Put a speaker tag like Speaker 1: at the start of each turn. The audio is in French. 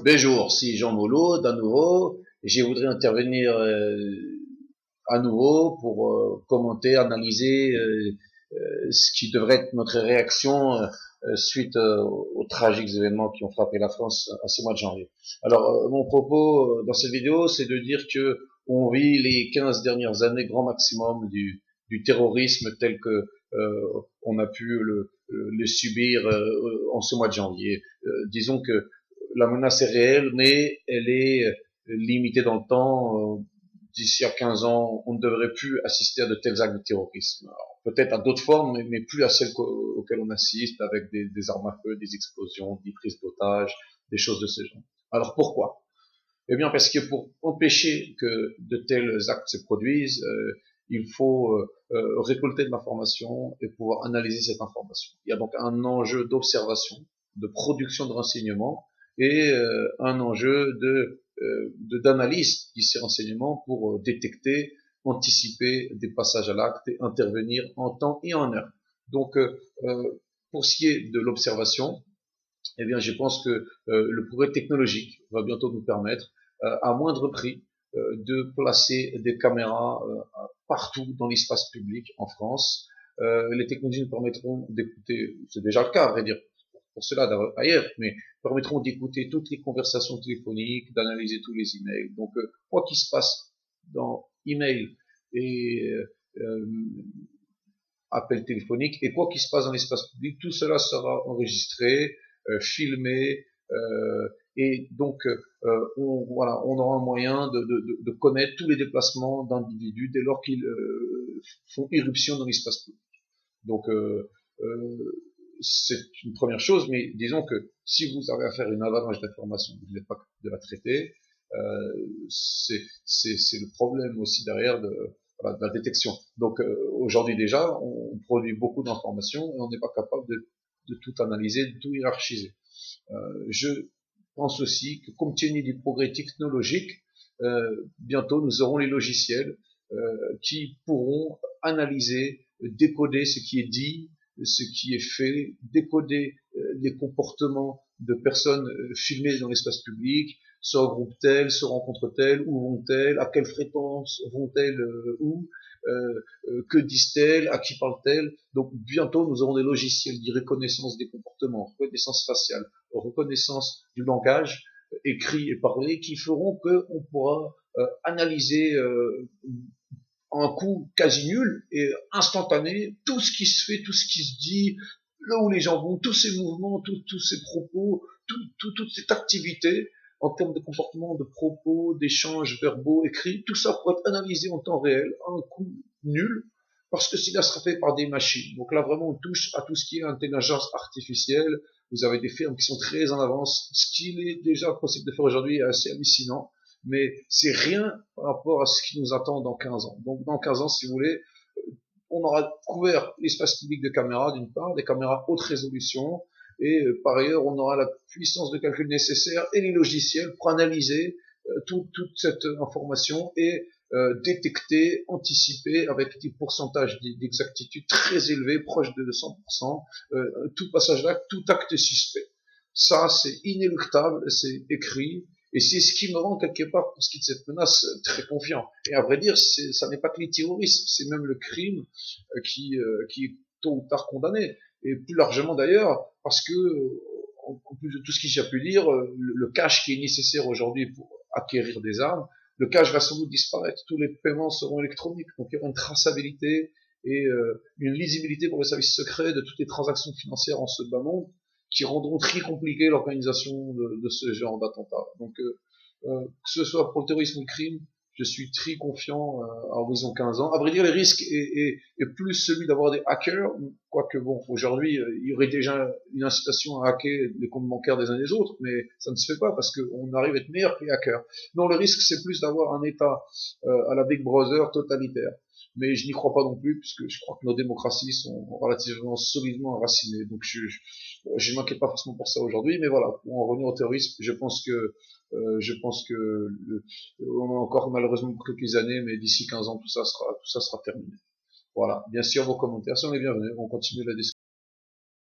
Speaker 1: Bonjour, c'est Jean Molot, d'à nouveau. Je voudrais intervenir à nouveau pour commenter, analyser ce qui devrait être notre réaction suite aux tragiques événements qui ont frappé la France à ce mois de janvier. Alors, mon propos dans cette vidéo, c'est de dire que on vit les 15 dernières années grand maximum du terrorisme tel que on a pu le subir en ce mois de janvier. Disons que la menace est réelle, mais elle est limitée dans le temps. D'ici à 15 ans, on ne devrait plus assister à de tels actes de terrorisme. Peut-être à d'autres formes, mais plus à celles auxquelles on assiste, avec des armes à feu, des explosions, des prises d'otages, des choses de ce genre. Alors pourquoi? Eh bien parce que pour empêcher que de tels actes se produisent, il faut récolter de l'information et pouvoir analyser cette information. Il y a donc un enjeu d'observation, de production de renseignements et un enjeu d'analyse de ces renseignements pour détecter, anticiper des passages à l'acte et intervenir en temps et en heure. Donc, pour ce qui est de l'observation, eh bien, je pense que le progrès technologique va bientôt nous permettre, à moindre prix, de placer des caméras partout dans l'espace public en France. Les technologies nous permettront d'écouter, c'est déjà le cas, à vrai dire, pour cela ailleurs, mais permettront d'écouter toutes les conversations téléphoniques, d'analyser tous les emails. Donc, quoi qu'il se passe dans email et appel téléphonique, et quoi qu'il se passe dans l'espace public, tout cela sera enregistré, filmé, et donc on aura un moyen de connaître tous les déplacements d'individus dès lors qu'ils font irruption dans l'espace public. Donc c'est une première chose, mais disons que si vous avez à faire une avalanche d'informations, vous n'êtes pas capable de la traiter, c'est le problème aussi derrière voilà, de la détection. Donc aujourd'hui déjà, on produit beaucoup d'informations et on n'est pas capable de tout analyser, de tout hiérarchiser. Je pense aussi que compte tenu du progrès technologique, bientôt nous aurons les logiciels qui pourront analyser, décoder ce qui est dit, ce qui est fait, décoder les comportements de personnes filmées dans l'espace public, se regroupent-elles, se rencontrent-elles, où vont-elles, à quelle fréquence vont-elles, où, que disent-elles, à qui parlent-elles. Donc bientôt nous aurons des logiciels de reconnaissance des comportements, reconnaissance faciale, reconnaissance du langage écrit et parlé qui feront qu'on pourra analyser un coup quasi nul et instantané tout ce qui se fait, tout ce qui se dit, là où les gens vont, tous ces mouvements, tous ces propos, toute cette activité en termes de comportement, de propos, d'échanges verbaux, écrits, tout ça pourrait être analysé en temps réel, à un coup nul, parce que cela sera fait par des machines. Donc là, vraiment, on touche à tout ce qui est intelligence artificielle. Vous avez des firmes qui sont très en avance. Ce qu'il est déjà possible de faire aujourd'hui est assez hallucinant, mais c'est rien par rapport à ce qui nous attend dans 15 ans. Donc dans 15 ans, si vous voulez, on aura couvert l'espace public de caméras d'une part, des caméras haute résolution, et par ailleurs, on aura la puissance de calcul nécessaire et les logiciels pour analyser toute cette information et détecter, anticiper avec des pourcentages d'exactitude très élevés, proches de 100%, tout passage d'acte, tout acte suspect. Ça, c'est inéluctable, c'est écrit, et c'est ce qui me rend quelque part, pour ce qui est de cette menace, très confiant. Et à vrai dire, ça n'est pas que les terroristes, c'est même le crime qui est tôt ou tard condamné. Et plus largement d'ailleurs, parce que, en plus de tout ce que j'ai pu dire, le cash qui est nécessaire aujourd'hui pour acquérir des armes, le cash va sans doute disparaître. Tous les paiements seront électroniques, donc il y aura une traçabilité et une lisibilité pour les services secrets de toutes les transactions financières en ce bas monde, qui rendront très compliqué l'organisation de ce genre d'attentat. Donc, que ce soit pour le terrorisme ou le crime, je suis très confiant à horizon 15 ans. À vrai dire, le risque est plus celui d'avoir des hackers, quoique bon, aujourd'hui, il y aurait déjà une incitation à hacker les comptes bancaires des uns des autres, mais ça ne se fait pas parce qu'on arrive à être meilleur que les hackers. Non, le risque, c'est plus d'avoir un État à la Big Brother totalitaire. Mais je n'y crois pas non plus, puisque je crois que nos démocraties sont relativement solidement enracinées. Donc je m'inquiète pas forcément pour ça aujourd'hui, mais voilà, pour en revenir au terrorisme, je pense que on a encore malheureusement quelques années, mais d'ici 15 ans, tout ça sera terminé. Voilà. Bien sûr, vos commentaires sont les bienvenus. On continue la discussion.